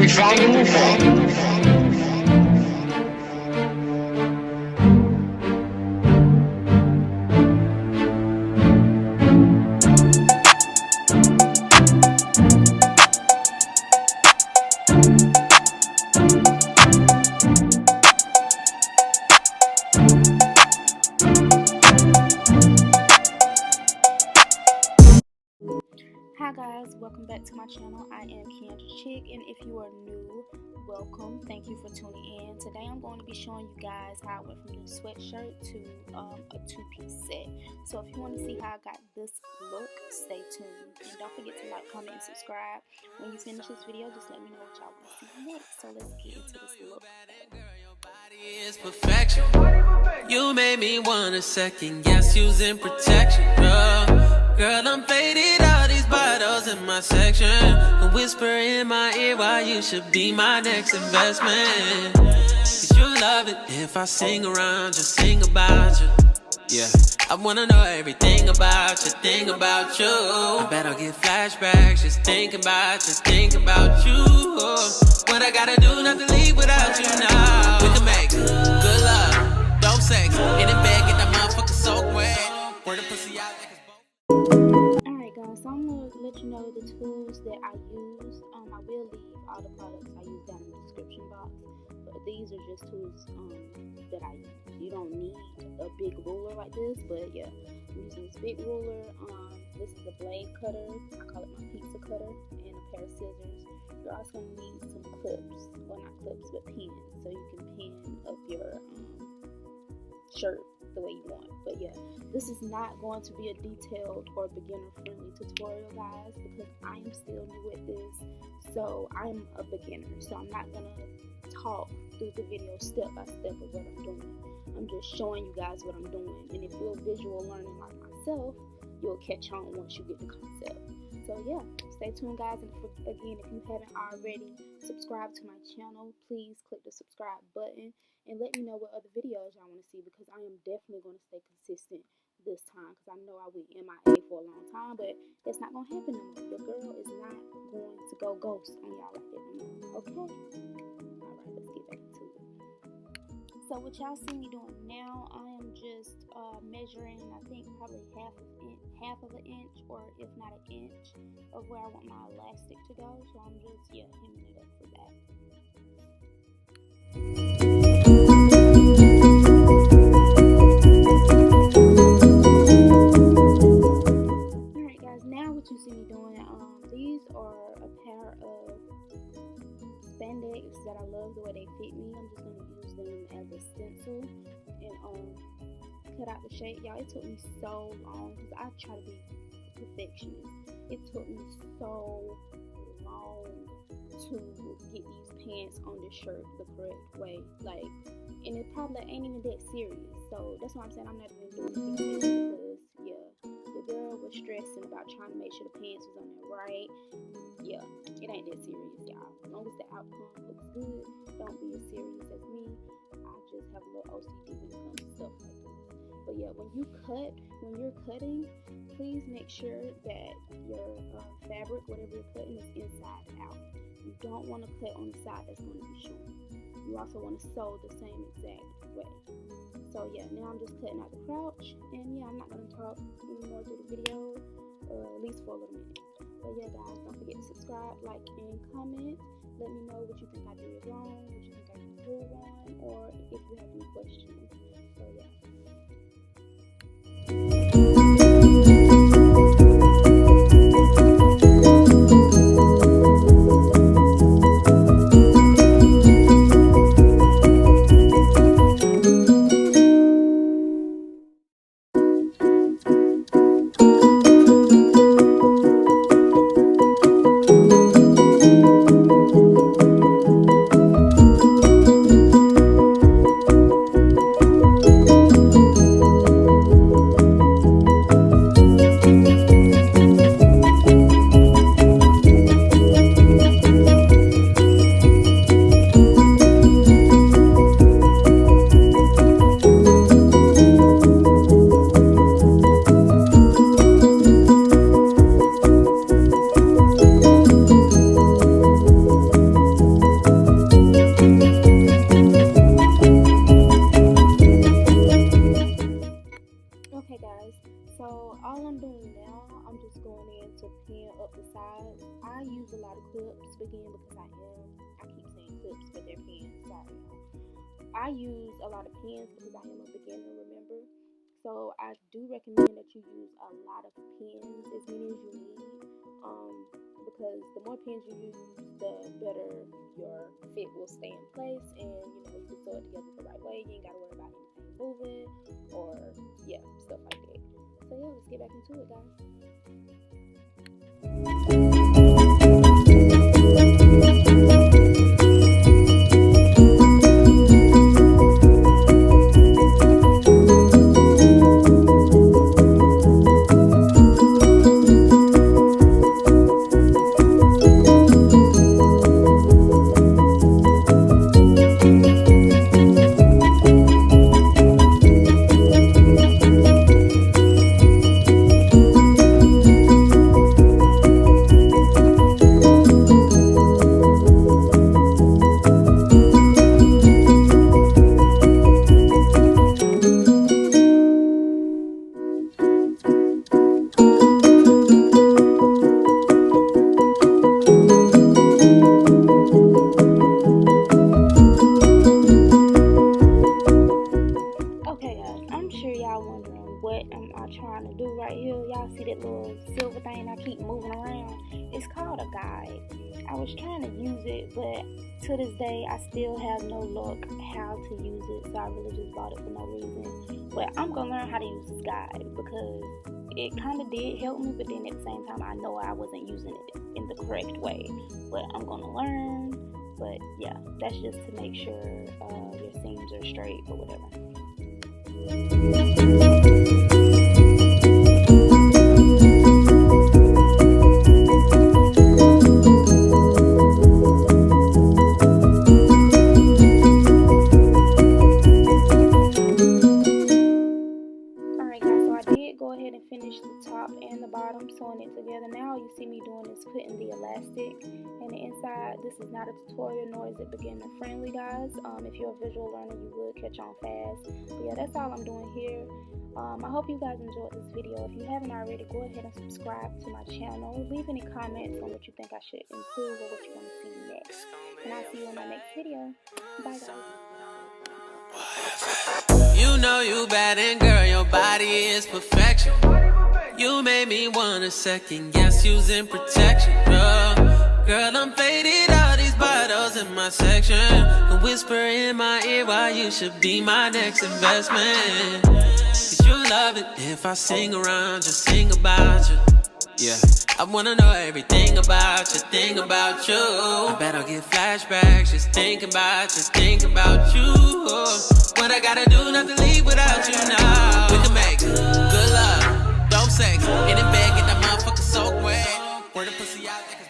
we found the roof. Hi guys, welcome back to my channel. I am Kendra Chick, and if you are new, welcome. Thank you for tuning in. Today I'm going to be showing you guys how I went from this sweatshirt to a two-piece set. So if you want to see how I got this look, stay tuned. And don't forget to like, comment, and subscribe. When you finish this video, just let me know what y'all want to see next. So let's get into this look. Is perfection. You made me want a second guess using protection, girl, I'm faded, all these bottles in my section, a whisper in my ear why you should be my next investment. Cause you love it if I sing around, just sing about you. Yeah, I wanna know everything about you, think about you. I bet I'll get flashbacks, just think about you. What I gotta do not to leave without you now. We can make good love, dope sex, in the bed, get that motherfucker soaked wet. Where the pussy out like it's Alright guys, so I'm going to let you know the tools that I use. I will leave all the products I use down in the description box. But these are just tools that I use. You don't need a big ruler like this, but yeah, I'm using this big ruler. This is a blade cutter. I call it my pizza cutter, and a pair of scissors. You're also going to need some clips. Well, not clips, but pins, so you can pin up your shirt the way you want. But yeah, this is not going to be a detailed or beginner friendly tutorial, guys, because I am still new at this. So I'm a beginner, so I'm not gonna talk through the video step by step of what I'm doing. I'm just showing you guys what I'm doing, and if you're visual learning like myself, you'll catch on once you get the concept. So yeah, stay tuned guys, and again, if you haven't already subscribed to my channel, please click the subscribe button and let me know what other videos y'all want to see, because I am definitely going to stay consistent this time, because I know I went MIA for a long time, but it's not going to happen no more. Your girl is not going to go ghost on y'all like that no more, okay? Alright, let's get back to it. So what y'all see me doing now, I am just measuring, I think probably half of an inch, or if not an inch, of where I want my elastic to go. So I'm just hemming it up for that. Alright guys, now what you see me doing, these are a pair of spandex that I love the way they fit me. I'm just going to use them as a stencil and cut out the shape. Y'all, it took me so long because I try to be perfectionist. It took me so long to get these pants on this shirt the correct way, like, and it probably ain't even that serious. So that's why I'm saying I'm not even doing anything serious, because yeah, the girl was stressing about trying to make sure the pants was on there right. Yeah, it ain't that serious, y'all. As long as the outcome looks good, don't be as serious as me. I just have a little OCD when it comes to stuff like this. But yeah, when you're cutting, please make sure that your fabric, whatever you're cutting, is inside out. You don't want to cut on the side that's going to be showing. You also want to sew the same exact way. So yeah, now I'm just cutting out the crotch, and yeah, I'm not going to talk anymore through the video, at least for a little minute. But yeah guys, don't forget to subscribe, like, and comment. Let me know what you think I did wrong, what you think I can improve on, or if you have any questions. So yeah. up the sides. I use a lot of clips again because I keep saying clips, but they're pins. Sorry. I use a lot of pins because I am a beginner, remember? So I do recommend that you use a lot of pins, as many as you need, because the more pins you use, the better your fit will stay in place, and you can sew it together the right way. You ain't gotta worry about anything moving or stuff like that. So let's get back into it, guys. Trying to do right here. Y'all see that little silver thing I keep moving around? It's called a guide. I was trying to use it, but to this day I still have no luck how to use it, so I really just bought it for no reason. But I'm gonna learn how to use this guide because it kind of did help me, but then at the same time I know I wasn't using it in the correct way. But I'm gonna learn. But yeah, that's just to make sure your seams are straight or whatever. Finish the top and the bottom, sewing it together. Now you see me doing is putting the elastic in the inside. This is not a tutorial nor is it beginner friendly, guys. If you're a visual learner, you would catch on fast. But yeah, that's all I'm doing here. I hope you guys enjoyed this video. If you haven't already, go ahead and subscribe to my channel. Leave any comments on what you think I should improve or what you want to see next. And I'll see you in my next video. Bye, guys. You know you bad and girl, your body is perfection. You made me wanna second guess using protection. Girl, I'm faded, all these bottles in my section. A whisper in my ear why you should be my next investment. Cause you love it if I sing around, just sing about you. Yeah, I wanna know everything about you, think about you. I bet I'll get flashbacks, just think about you. What I gotta do not to leave without you now. We can make good love, dope sex, in the bed, get that motherfucker soaked wet. Where the pussy out like a